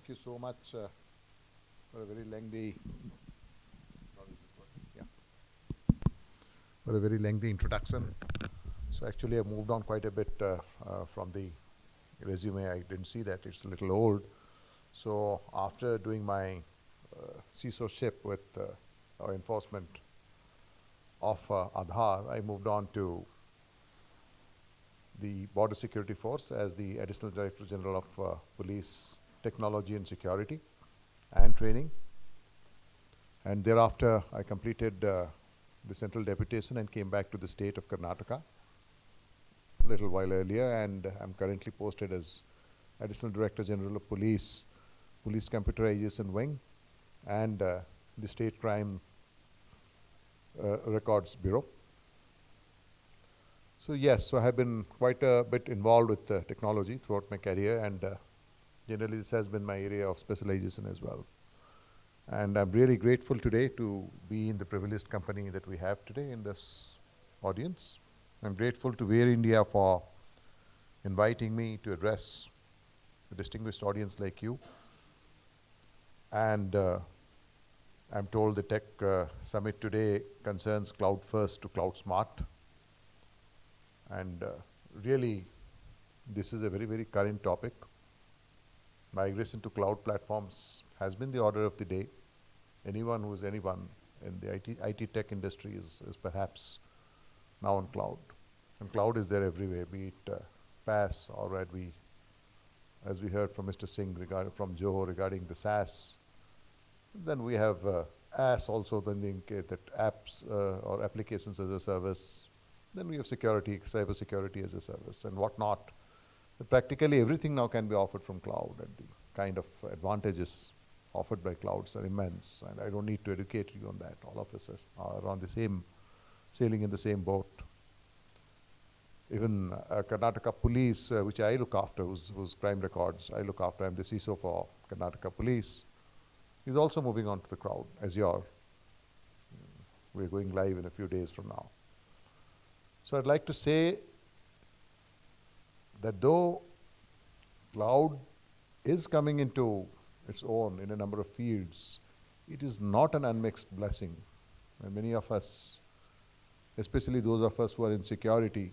Thank you so much for a very lengthy, sorry, is it working? Yeah, for a very lengthy introduction. So actually, I moved on quite a bit from the resume. I didn't see that; it's a little old. So after doing my CISO-ship with our enforcement of Aadhaar, I moved on to the Border Security Force as the Additional Director General of Police Technology and Security and Training. And thereafter, I completed the central deputation and came back to the state of Karnataka a little while earlier, and I'm currently posted as Additional Director General of Police, Police Computerization Wing, and the State Crime Records Bureau. So yes, so I have been quite a bit involved with technology throughout my career, and generally this has been my area of specialization as well. And I'm really grateful today to be in the privileged company that we have today in this audience. I'm grateful to Wear India for inviting me to address a distinguished audience like you. And I'm told the tech summit today concerns cloud first to cloud smart. And really, this is a very, very current topic. Migration to cloud platforms has been the order of the day. Anyone who is anyone in the IT tech industry is perhaps now on cloud. And cloud is there everywhere, be it PaaS or as we heard from Mr. Singh from Joe regarding the SaaS. Then we have AS also, then they indicate that apps or applications as a service. Then we have security, cyber security as a service and whatnot. But practically everything now can be offered from cloud, and the kind of advantages offered by clouds are immense. And I don't need to educate you on that. All of us are on the same, sailing in the same boat. Even Karnataka Police, which I look after, whose crime records I look after, I'm the CISO for Karnataka Police, is also moving on to the cloud, Azure. We're going live in a few days from now. So I'd like to say that though cloud is coming into its own in a number of fields, it is not an unmixed blessing. And many of us, especially those of us who are in security,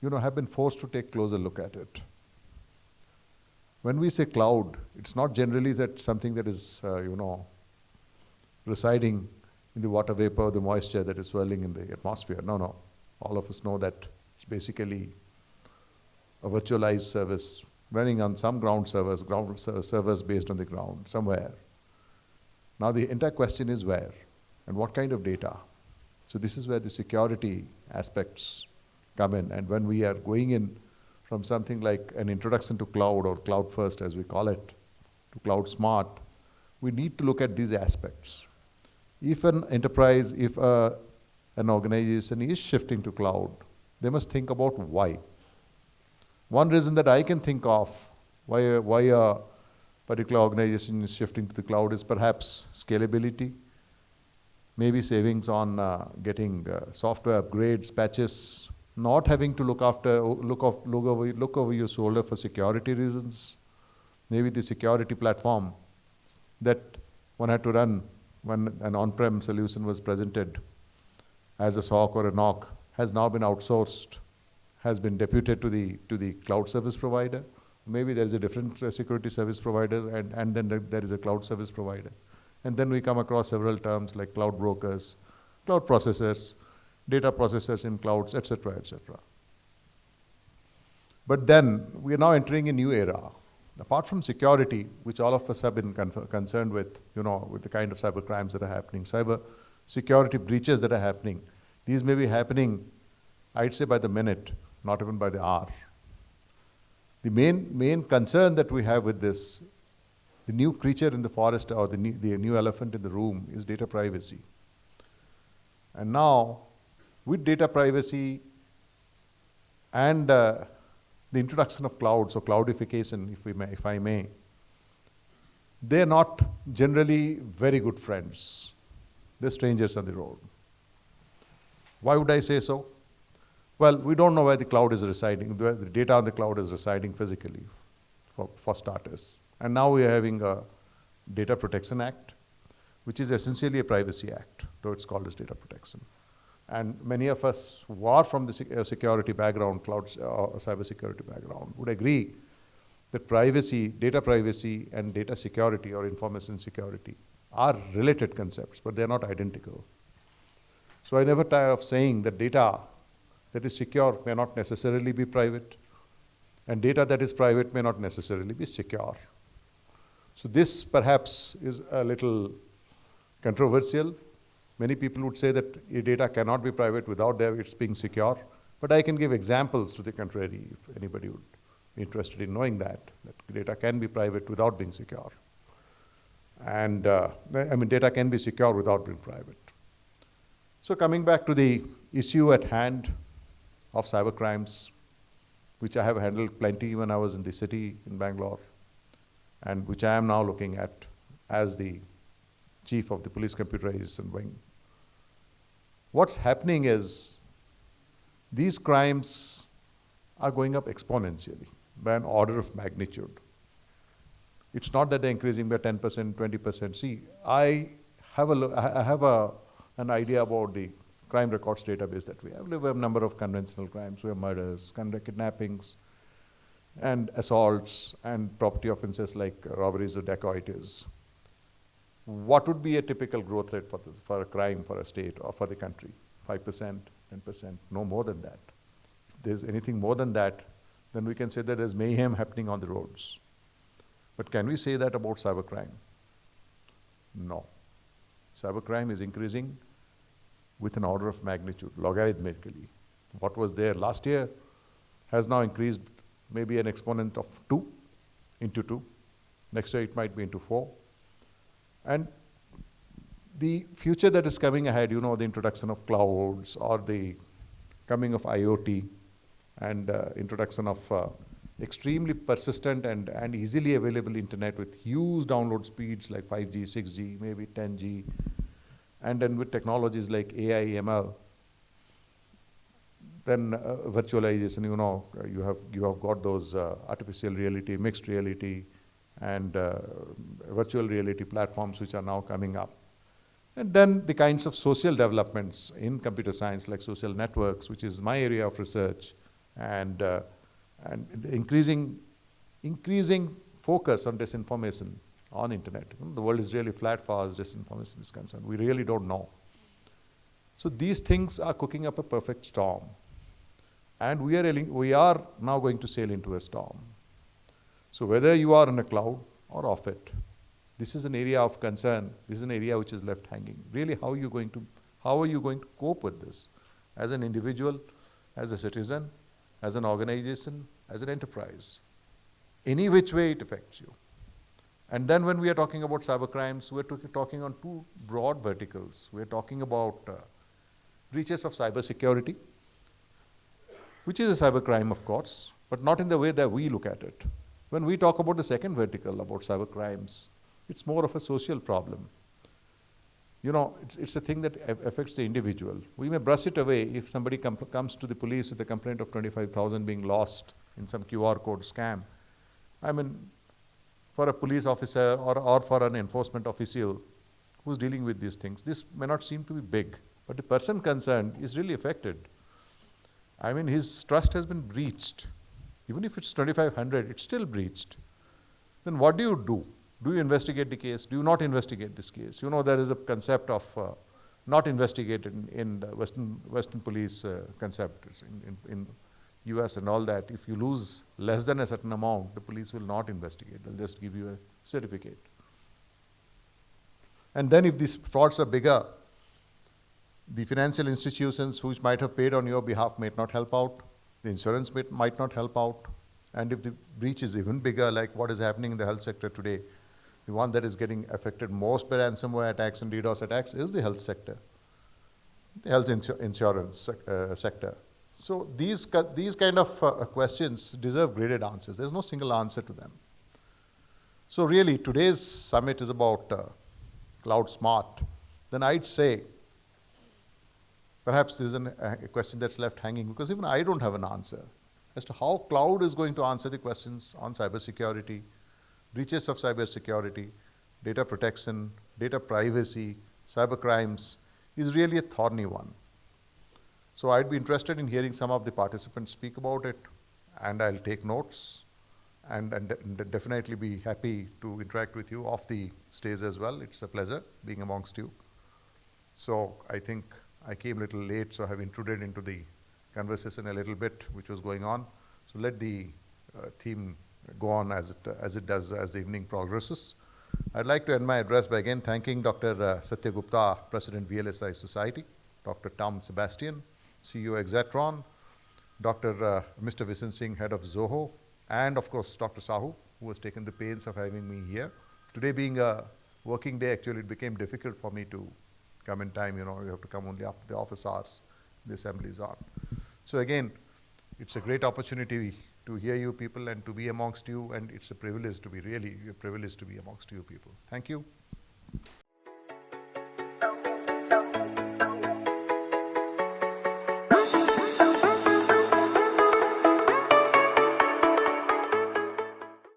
have been forced to take a closer look at it. When we say cloud, it's not generally that something that is, residing in the water vapor, the moisture that is swirling in the atmosphere. No. All of us know that it's basically a virtualized service running on some ground servers based on the ground somewhere. Now the entire question is where and what kind of data. So this is where the security aspects come in. And when we are going in from something like an introduction to cloud or cloud first as we call it, to cloud smart, we need to look at these aspects. If an enterprise, if an organization is shifting to cloud, they must think about why. One reason that I can think of why a particular organization is shifting to the cloud is perhaps scalability, maybe savings on getting software upgrades, patches, not having to look over your shoulder for security reasons. Maybe the security platform that one had to run when an on-prem solution was presented as a SOC or a NOC has now been outsourced, has been deputed to the cloud service provider. Maybe there is a different security service provider, and then there is a cloud service provider. And then we come across several terms like cloud brokers, cloud processors, data processors in clouds, etc., etc. But then we are now entering a new era. Apart from security, which all of us have been concerned with, with the kind of cyber crimes that are happening, cyber security breaches that are happening, these may be happening, I'd say, by the minute, not even by the hour. The main concern that we have with this, the new creature in the forest or the new elephant in the room is data privacy. And now, with data privacy and the introduction of cloud, so cloudification, if I may, they're not generally very good friends. They're strangers on the road. Why would I say so? Well, we don't know where the cloud is residing, where the data on the cloud is residing physically. for starters. And now we are having a Data Protection Act, which is essentially a privacy act, though it's called as data protection. And many of us who are from the security background, cloud cyber security background, would agree that privacy, data privacy and data security or information security are related concepts, but they're not identical. So I never tire of saying that data that is secure may not necessarily be private, and data that is private may not necessarily be secure. So this perhaps is a little controversial. Many people would say that your data cannot be private without its being secure, but I can give examples to the contrary if anybody would be interested in knowing that data can be private without being secure. And data can be secure without being private. So coming back to the issue at hand of cyber crimes, which I have handled plenty when I was in the city in Bangalore, and which I am now looking at as the chief of the police computerization wing. What's happening is these crimes are going up exponentially by an order of magnitude. It's not that they're increasing by 10%, 20%. See, I have an idea about the crime records database that we have. We have a number of conventional crimes. We have murders, kidnappings, and assaults, and property offenses like robberies or dacoities. What would be a typical growth rate for a crime for a state or for the country? 5%, 10%, no more than that. If there's anything more than that, then we can say that there's mayhem happening on the roads. But can we say that about cybercrime? No. Cybercrime is increasing with an order of magnitude, logarithmically. What was there last year has now increased maybe an exponent of 2 into 2. Next year it might be into 4. And the future that is coming ahead, the introduction of clouds or the coming of IoT and introduction of extremely persistent and easily available internet with huge download speeds like 5G, 6G, maybe 10G, and then with technologies like AI, ML, then virtualization, you have got those artificial reality, mixed reality, and virtual reality platforms which are now coming up. And then the kinds of social developments in computer science like social networks, which is my area of research, and the increasing focus on disinformation on internet. The world is really flat as far as disinformation is concerned. We really don't know. So these things are cooking up a perfect storm. And we are now going to sail into a storm. So whether you are in a cloud or off it, this is an area of concern. This is an area which is left hanging. Really, how are you going to cope with this as an individual, as a citizen, as an organization, as an enterprise? Any which way it affects you. And then when we are talking about cyber crimes, we're talking on two broad verticals. We're talking about breaches of cyber security, which is a cyber crime, of course, but not in the way that we look at it. When we talk about the second vertical, about cyber crimes, it's more of a social problem. It's a thing that affects the individual. We may brush it away if somebody comes to the police with a complaint of 25,000 being lost in some QR code scam. For a police officer or for an enforcement official who's dealing with these things, this may not seem to be big, but the person concerned is really affected. His trust has been breached. Even if it's 2,500, it's still breached. Then what do you do? Do you investigate the case? Do you not investigate this case? There is a concept of not investigated in the Western police concept in US and all that. If you lose less than a certain amount, the police will not investigate. They'll just give you a certificate. And then if these frauds are bigger, the financial institutions which might have paid on your behalf might not help out. The insurance might not help out. And if the breach is even bigger, like what is happening in the health sector today, the one that is getting affected most by ransomware attacks and DDoS attacks is the health sector, the health insurance sector. So these kind of questions deserve graded answers. There's no single answer to them. So really, today's summit is about cloud smart. Then I'd say, perhaps this is a question that's left hanging because even I don't have an answer. as to how cloud is going to answer the questions on cybersecurity, breaches of cybersecurity, data protection, data privacy, cyber crimes, is really a thorny one. So I'd be interested in hearing some of the participants speak about it, and I'll take notes and definitely be happy to interact with you off the stage as well. It's a pleasure being amongst you. So I think I came a little late, so I have intruded into the conversation a little bit, which was going on. So let the theme go on as it does as the evening progresses. I'd like to end my address by again thanking Dr. Satya Gupta, President VLSI Society, Dr. Tom Sebastian, CEO Exatron, Mr. Visan Singh, Head of Zoho, and of course Dr. Sahu, who has taken the pains of having me here. Today being a working day, actually it became difficult for me to come in time. You have to come only after the office hours. The assembly is on. So again, it's a great opportunity to hear you people and to be amongst you, and it's a privilege to be really a privilege to be amongst you people. Thank you.